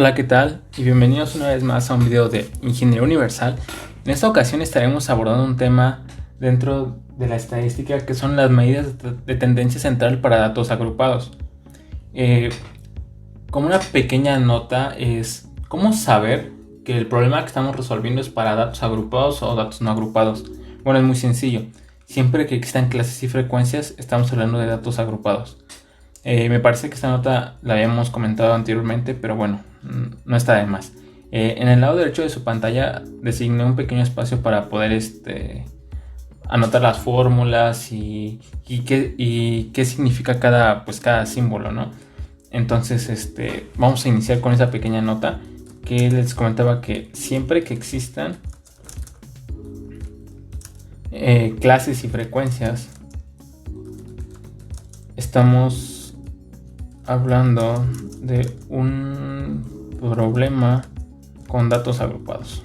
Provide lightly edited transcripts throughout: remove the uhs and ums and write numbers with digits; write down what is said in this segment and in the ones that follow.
Hola, ¿qué tal? Y bienvenidos una vez más a un video de Ingeniería Universal. En esta ocasión estaremos abordando un tema dentro de la estadística que son las medidas de tendencia central para datos agrupados. Como una pequeña nota es cómo saber que el problema que estamos resolviendo es para datos agrupados o datos no agrupados. Bueno, es muy sencillo. Siempre que existan clases y frecuencias estamos hablando de datos agrupados. Me parece que esta nota la habíamos comentado anteriormente, pero bueno, no está de más. En el lado derecho de su pantalla designé un pequeño espacio para poder anotar las fórmulas y qué significa cada símbolo, ¿no? Entonces vamos a iniciar con esa pequeña nota que les comentaba que siempre que existan clases y frecuencias estamos hablando de un problema con datos agrupados.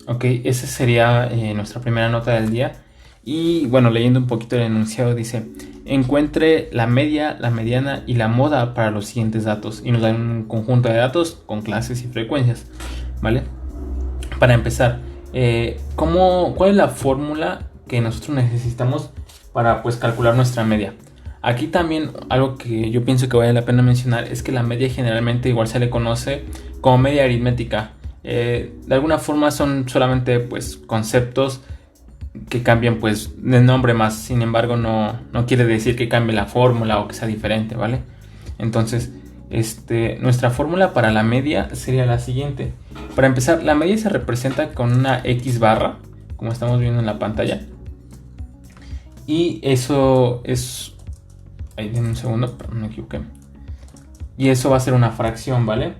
Ok, esa sería nuestra primera nota del día. Y bueno, leyendo un poquito el enunciado dice: encuentre la media, la mediana y la moda para los siguientes datos. Y nos dan un conjunto de datos con clases y frecuencias, ¿vale? Para empezar, ¿cuál es la fórmula que nosotros necesitamos para calcular nuestra media? Aquí también algo que yo pienso que vale la pena mencionar es que la media generalmente igual se le conoce como media aritmética. De alguna forma son solamente conceptos que cambian de nombre más, sin embargo no quiere decir que cambie la fórmula o que sea diferente, ¿vale? Entonces nuestra fórmula para la media sería la siguiente. Para empezar, la media se representa con una X barra, como estamos viendo en la pantalla. Y eso es... Ahí en un segundo, pero me equivoqué. Y eso va a ser una fracción, ¿vale?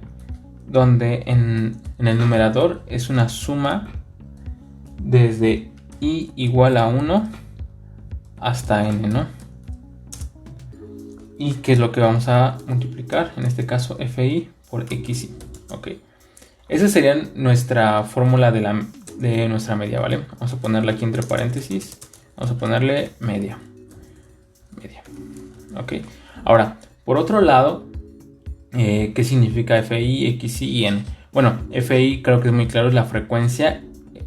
Donde en el numerador es una suma desde i igual a 1 hasta n, ¿no? Y qué es lo que vamos a multiplicar, en este caso fi por xi. Ok, esa sería nuestra fórmula de nuestra media, ¿vale? Vamos a ponerla aquí entre paréntesis. Vamos a ponerle media. Ok, ahora, por otro lado, ¿qué significa fi, xi y n? Bueno, fi creo que es muy claro, es la frecuencia,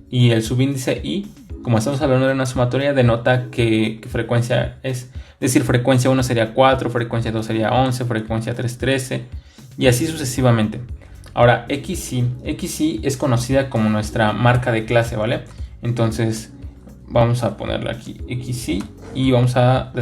y el subíndice i, como estamos hablando de una sumatoria, denota qué frecuencia es. Es decir, frecuencia 1 sería 4, frecuencia 2 sería 11, frecuencia 3 13, y así sucesivamente. Ahora, xi es conocida como nuestra marca de clase, ¿vale? Entonces vamos a ponerle aquí xi y vamos a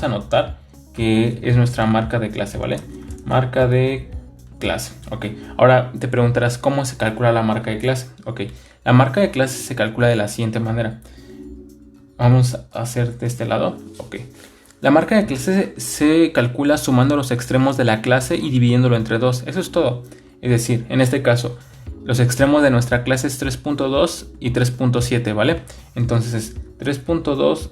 anotar que es nuestra marca de clase, ¿vale? Marca de clase. Ok, ahora te preguntarás cómo se calcula la marca de clase. Ok, la marca de clase se calcula de la siguiente manera. Vamos a hacer de este lado. Ok, la marca de clase se calcula sumando los extremos de la clase y dividiéndolo entre 2. Eso es todo. Es decir, en este caso, los extremos de nuestra clase es 3.2 y 3.7, ¿vale? Entonces es 3.2,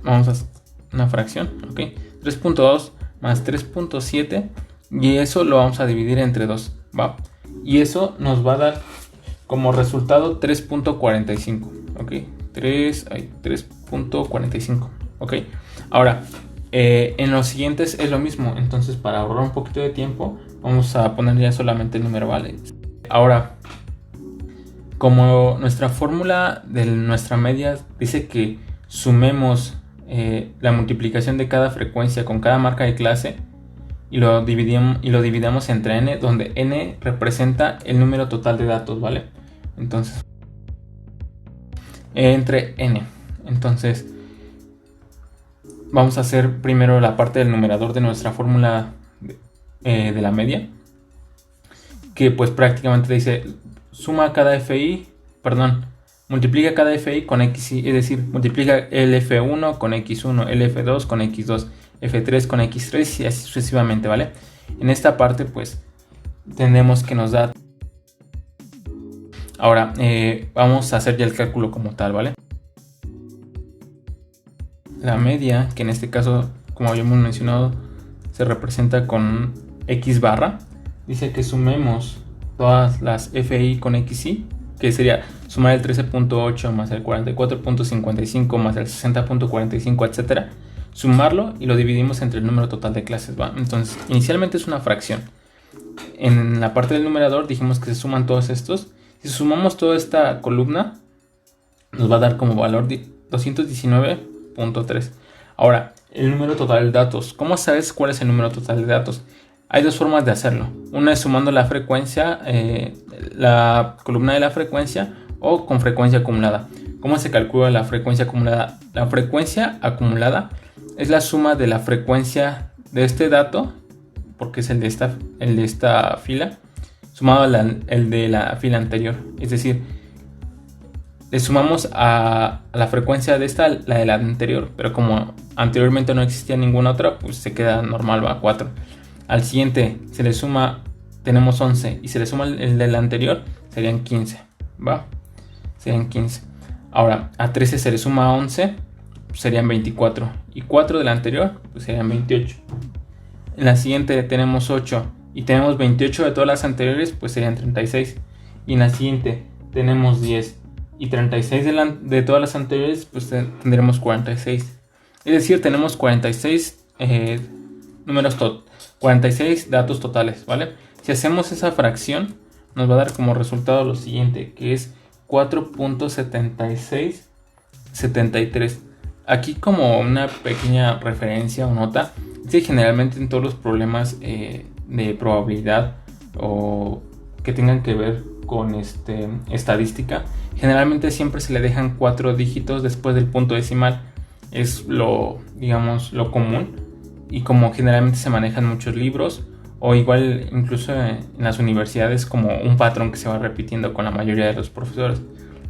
vamos a hacer una fracción, ¿ok? 3.2 más 3.7 y eso lo vamos a dividir entre 2, ¿va? Y eso nos va a dar como resultado 3.45, ¿ok? 3.45, ¿ok? Ahora, en los siguientes es lo mismo, entonces para ahorrar un poquito de tiempo vamos a poner ya solamente el número, ¿vale? Ahora, como nuestra fórmula de nuestra media dice que sumemos la multiplicación de cada frecuencia con cada marca de clase y lo dividamos entre n, donde n representa el número total de datos, ¿vale? Entonces, entre n. Entonces, vamos a hacer primero la parte del numerador de nuestra fórmula de la media, que prácticamente dice multiplica cada fi con xi, es decir, multiplica el f1 con x1, el f2 con x2, f3 con x3 y así sucesivamente, ¿vale? En esta parte tenemos que nos da. Ahora vamos a hacer ya el cálculo como tal, ¿vale? La media, que en este caso, como habíamos mencionado, se representa con x barra, dice que sumemos todas las fi con xi, que sería sumar el 13.8 más el 44.55 más el 60.45, etcétera, sumarlo y lo dividimos entre el número total de clases, ¿va? Entonces, inicialmente es una fracción. En la parte del numerador dijimos que se suman todos estos. Si sumamos toda esta columna, nos va a dar como valor 219.3. Ahora, el número total de datos. ¿Cómo sabes cuál es el número total de datos? Hay dos formas de hacerlo. Una es sumando la frecuencia, la columna de la frecuencia, o con frecuencia acumulada. ¿Cómo se calcula la frecuencia acumulada? La frecuencia acumulada es la suma de la frecuencia de este dato, porque es el de esta fila, sumado el de la fila anterior. Es decir, le sumamos a la frecuencia de esta la de la anterior, pero como anteriormente no existía ninguna otra, pues se queda normal, va, 4. Al siguiente se le suma, tenemos 11, y se le suma el del anterior, serían 15, va, serían 15. Ahora, a 13 se le suma 11, pues serían 24, y 4 del anterior, pues serían 28. En la siguiente tenemos 8, y tenemos 28 de todas las anteriores, pues serían 36. Y en la siguiente tenemos 10, y 36 de todas las anteriores, pues tendremos 46. Es decir, tenemos 46 46 datos totales, ¿vale? Si hacemos esa fracción, nos va a dar como resultado lo siguiente, que es 4.7673. Aquí, como una pequeña referencia o nota, es que generalmente en todos los problemas de probabilidad o que tengan que ver con estadística, generalmente siempre se le dejan 4 dígitos después del punto decimal. Es lo común, y como generalmente se manejan muchos libros, o igual incluso en las universidades, como un patrón que se va repitiendo con la mayoría de los profesores.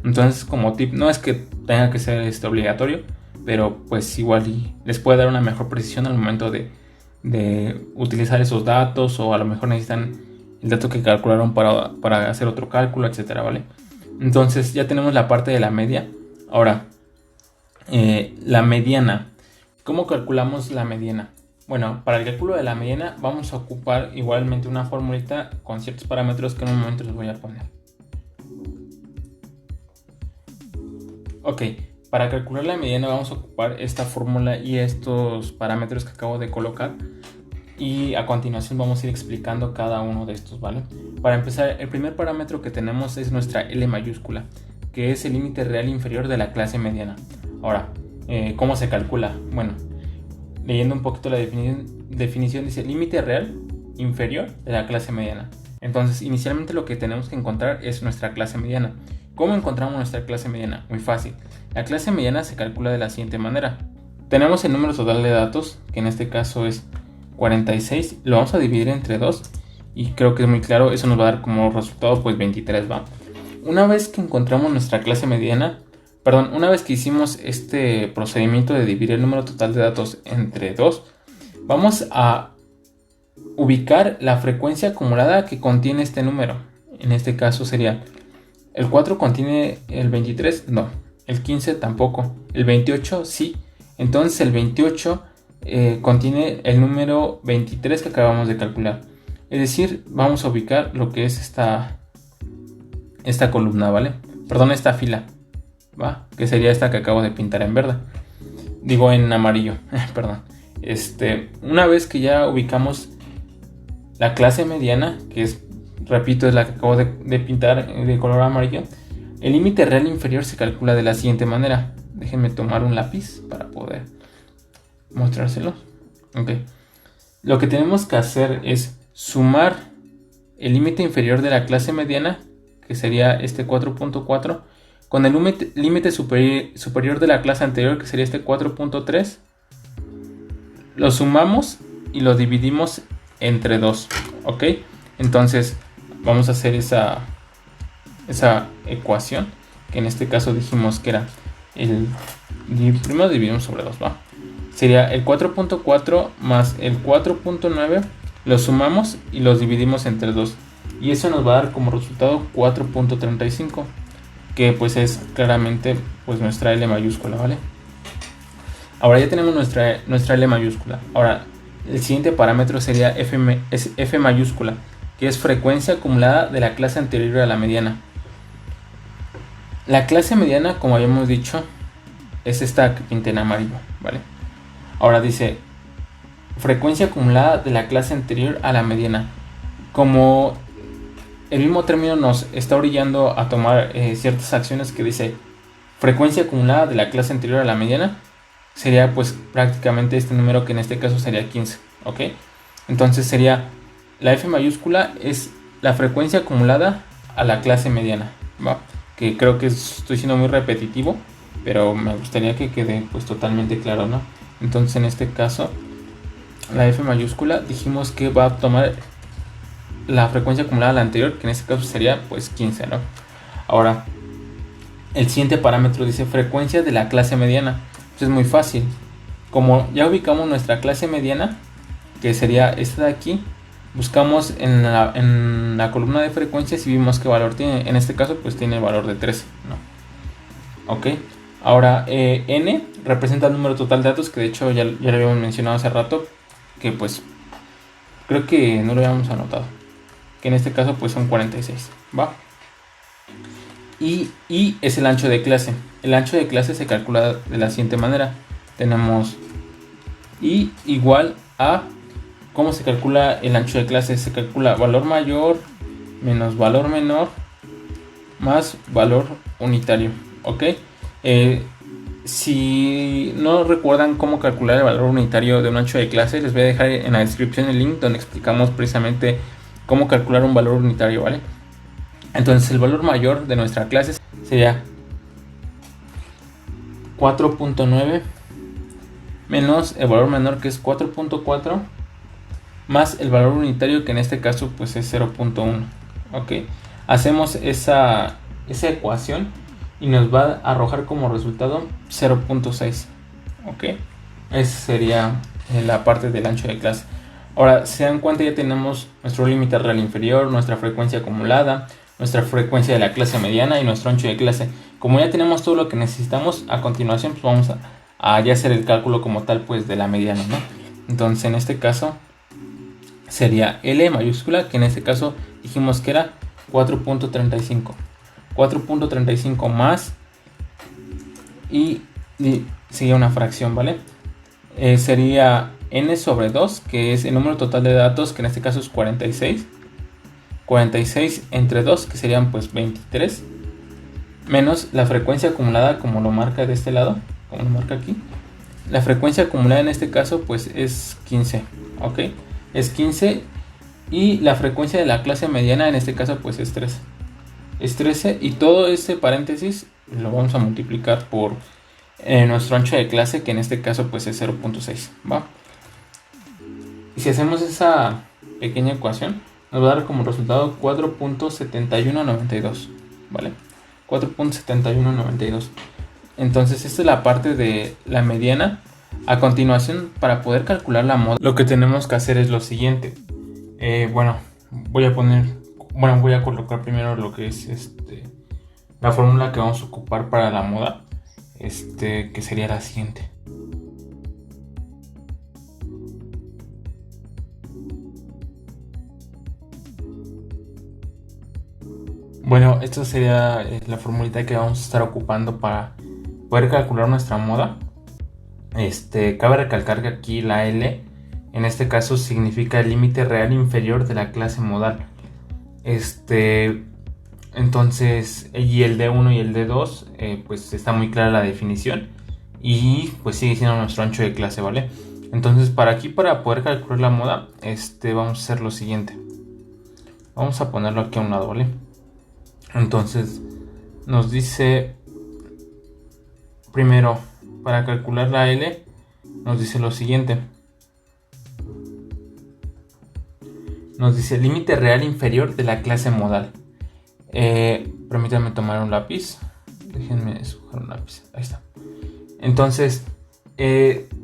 Entonces, como tip, no es que tenga que ser obligatorio, pero pues igual les puede dar una mejor precisión al momento de utilizar esos datos, o a lo mejor necesitan el dato que calcularon para hacer otro cálculo, etcétera, ¿vale? Entonces ya tenemos la parte de la media. Ahora, la mediana. ¿Cómo calculamos la mediana? Bueno, para el cálculo de la mediana vamos a ocupar igualmente una formulita con ciertos parámetros que en un momento les voy a poner. Ok, para calcular la mediana vamos a ocupar esta fórmula y estos parámetros que acabo de colocar, y a continuación vamos a ir explicando cada uno de estos, ¿vale? Para empezar, el primer parámetro que tenemos es nuestra L mayúscula, que es el límite real inferior de la clase mediana. Ahora, ¿cómo se calcula? Bueno, leyendo un poquito la definición dice límite real inferior de la clase mediana. Entonces, inicialmente lo que tenemos que encontrar es nuestra clase mediana. ¿Cómo encontramos nuestra clase mediana? Muy fácil. La clase mediana se calcula de la siguiente manera. Tenemos el número total de datos, que en este caso es 46. Lo vamos a dividir entre 2, y creo que es muy claro. Eso nos va a dar como resultado pues 23, ¿va? Una vez que encontramos nuestra clase mediana, una vez que hicimos este procedimiento de dividir el número total de datos entre 2, vamos a ubicar la frecuencia acumulada que contiene este número. En este caso sería: ¿el 4 contiene el 23? No. ¿El 15? Tampoco. ¿El 28? Sí. Entonces el 28 contiene el número 23 que acabamos de calcular. Es decir, vamos a ubicar lo que es esta columna, ¿vale? Perdón, esta fila, ¿va? Que sería esta que acabo de pintar en verde. Digo, en amarillo, perdón. Una vez que ya ubicamos la clase mediana, que es, repito, es la que acabo de pintar de color amarillo, el límite real inferior se calcula de la siguiente manera. Déjenme tomar un lápiz para poder mostrárselos. Ok. Lo que tenemos que hacer es sumar el límite inferior de la clase mediana, que sería este 4.4, con el límite superior de la clase anterior, que sería este 4.3. Lo sumamos y lo dividimos entre 2. Ok. Entonces vamos a hacer esa ecuación, que en este caso dijimos que era primero dividimos sobre 2, ¿va? Sería el 4.4 más el 4.9, los sumamos y los dividimos entre 2, y eso nos va a dar como resultado 4.35, que pues es claramente pues nuestra L mayúscula, ¿vale? Ahora ya tenemos nuestra L mayúscula. Ahora el siguiente parámetro sería F mayúscula, que es frecuencia acumulada de la clase anterior a la mediana. La clase mediana, como habíamos dicho, es esta que pinté en amarillo, ¿vale? Ahora dice frecuencia acumulada de la clase anterior a la mediana. Como el mismo término nos está orillando a tomar ciertas acciones que dice frecuencia acumulada de la clase anterior a la mediana, sería pues prácticamente este número, que en este caso sería 15, ¿ok? Entonces sería la F mayúscula es la frecuencia acumulada a la clase mediana, ¿va? Que creo que estoy siendo muy repetitivo, pero me gustaría que quede pues totalmente claro, ¿no? Entonces en este caso la F mayúscula dijimos que va a tomar la frecuencia acumulada a la anterior, que en este caso sería pues 15, ¿no? Ahora el siguiente parámetro dice frecuencia de la clase mediana. Pues es muy fácil. Como ya ubicamos nuestra clase mediana, que sería esta de aquí, buscamos en la columna de frecuencias y vimos qué valor tiene. En este caso pues tiene el valor de 13, ¿no? Ok. Ahora n representa el número total de datos, que de hecho ya lo habíamos mencionado hace rato, que pues creo que no lo habíamos anotado, que en este caso pues son 46, ¿va? Y es el ancho de clase. El ancho de clase se calcula de la siguiente manera. Tenemos I igual a, ¿cómo se calcula el ancho de clase? Se calcula valor mayor menos valor menor más valor unitario, ¿ok? Si no recuerdan cómo calcular el valor unitario de un ancho de clase, les voy a dejar en la descripción el link donde explicamos precisamente cómo calcular un valor unitario, ¿vale? Entonces el valor mayor de nuestra clase sería 4.9 menos el valor menor, que es 4.4, más el valor unitario, que en este caso pues es 0.1. ok, hacemos esa ecuación y nos va a arrojar como resultado 0.6. ok, esa sería la parte del ancho de clase. Ahora, se dan cuenta, ya tenemos nuestro límite real inferior, nuestra frecuencia acumulada, nuestra frecuencia de la clase mediana y nuestro ancho de clase. Como ya tenemos todo lo que necesitamos, a continuación pues vamos a ya hacer el cálculo como tal pues de la mediana, ¿no? Entonces en este caso sería L mayúscula, que en este caso dijimos que era 4.35. 4.35 más y sigue una fracción, ¿vale? Sería n sobre 2, que es el número total de datos, que en este caso es 46. 46 entre 2, que serían pues 23, menos la frecuencia acumulada, como lo marca de este lado, como lo marca aquí. La frecuencia acumulada en este caso pues es 15, ok, es 15, y la frecuencia de la clase mediana en este caso pues es 13. Es 13, y todo este paréntesis lo vamos a multiplicar por nuestro ancho de clase, que en este caso pues es 0.6, ¿va? Y si hacemos esa pequeña ecuación, nos va a dar como resultado 4.7192, ¿vale? 4.7192. Entonces esta es la parte de la mediana. A continuación, para poder calcular la moda, lo que tenemos que hacer es lo siguiente. Voy a colocar primero lo que es la fórmula que vamos a ocupar para la moda, que sería la siguiente. Bueno, esta sería la formulita que vamos a estar ocupando para poder calcular nuestra moda. Cabe recalcar que aquí la L en este caso significa el límite real inferior de la clase modal. Entonces, y el D1 y el D2, pues está muy clara la definición y pues sigue siendo nuestro ancho de clase, ¿vale? Entonces para poder calcular la moda, vamos a hacer lo siguiente. Vamos a ponerlo aquí a un lado, ¿vale? Entonces nos dice, primero, para calcular la L, nos dice lo siguiente. Nos dice límite real inferior de la clase modal. Permítanme tomar un lápiz. Déjenme escoger un lápiz. Ahí está. Entonces,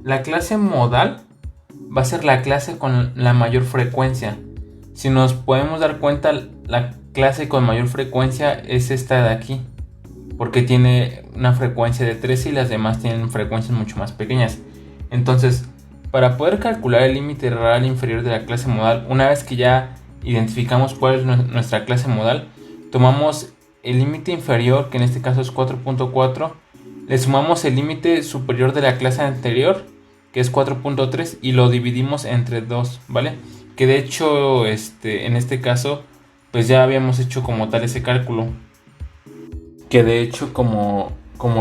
la clase modal va a ser la clase con la mayor frecuencia. Si nos podemos dar cuenta, la clase con mayor frecuencia es esta de aquí, porque tiene una frecuencia de 13 y las demás tienen frecuencias mucho más pequeñas. Entonces, para poder calcular el límite real inferior de la clase modal, una vez que ya identificamos cuál es nuestra clase modal, tomamos el límite inferior, que en este caso es 4.4, le sumamos el límite superior de la clase anterior que es 4.3, y lo dividimos entre 2, ¿vale? Que de hecho, en este caso, pues ya habíamos hecho como tal ese cálculo, que de hecho como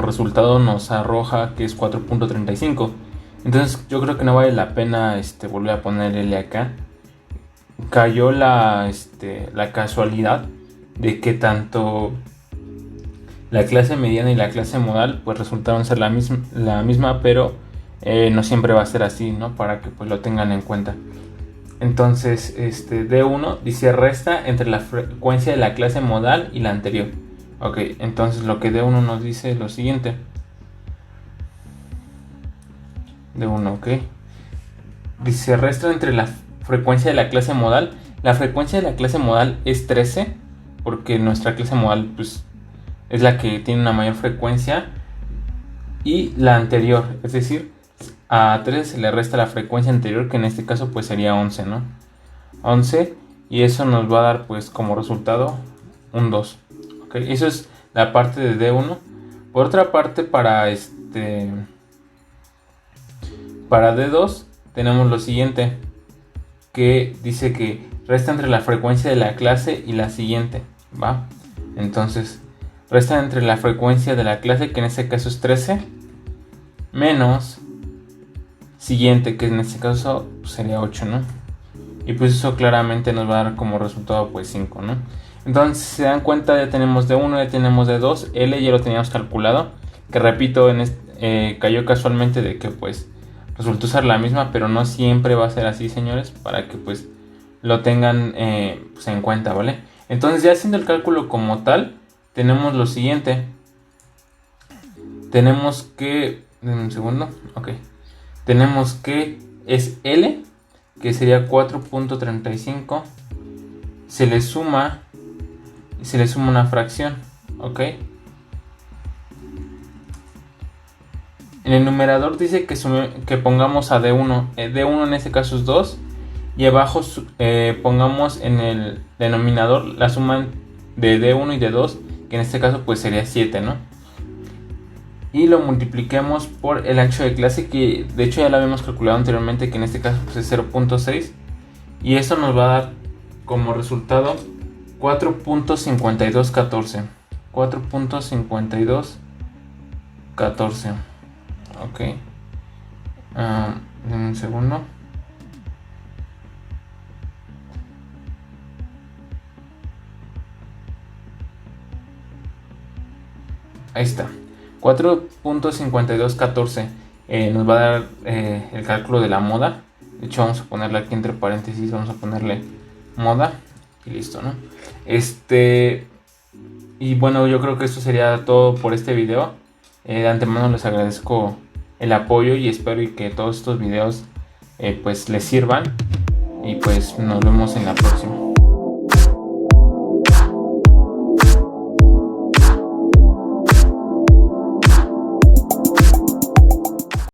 resultado nos arroja que es 4.35. Entonces yo creo que no vale la pena volver a poner L acá. Cayó la casualidad de que tanto la clase mediana y la clase modal pues resultaron ser la misma, pero no siempre va a ser así, ¿no? Para que pues lo tengan en cuenta. Entonces D1 dice resta entre la frecuencia de la clase modal y la anterior. Ok, entonces lo que D1 nos dice es lo siguiente. D1, ok. Dice resta entre la frecuencia de la clase modal. La frecuencia de la clase modal es 13, porque nuestra clase modal pues es la que tiene una mayor frecuencia, y la anterior, es decir, a 13 se le resta la frecuencia anterior, que en este caso pues sería 11, ¿no? 11, y eso nos va a dar pues como resultado un 2. ¿Okay? Eso es la parte de D1. Por otra parte, para D2 tenemos lo siguiente, que dice que resta entre la frecuencia de la clase y la siguiente, ¿va? Entonces resta entre la frecuencia de la clase, que en este caso es 13, menos siguiente, que en este caso sería 8, ¿no? Y pues eso claramente nos va a dar como resultado pues 5, ¿no? Entonces, si se dan cuenta, ya tenemos D1, ya tenemos D2, L ya lo teníamos calculado, que repito, cayó casualmente de que pues resultó ser la misma, pero no siempre va a ser así, señores, para que pues lo tengan pues, en cuenta, ¿vale? Entonces, ya haciendo el cálculo como tal, tenemos lo siguiente. Tenemos que... un segundo, ok. Tenemos que es L, que sería 4.35, se le suma una fracción, ok. En el numerador dice que pongamos a D1. D1 en este caso es 2. Y abajo pongamos en el denominador la suma de D1 y D2, que en este caso pues sería 7, ¿no? Y lo multipliquemos por el ancho de clase, que de hecho ya lo habíamos calculado anteriormente, que en este caso pues es 0.6. Y eso nos va a dar como resultado 4.5214. 4.5214. Ok. Un segundo. Ahí está. 4.5214 nos va a dar el cálculo de la moda. De hecho, vamos a ponerle aquí entre paréntesis, vamos a ponerle moda y listo, ¿no? Y bueno, yo creo que esto sería todo por este video. De antemano les agradezco el apoyo y espero que todos estos videos pues les sirvan, y pues nos vemos en la próxima.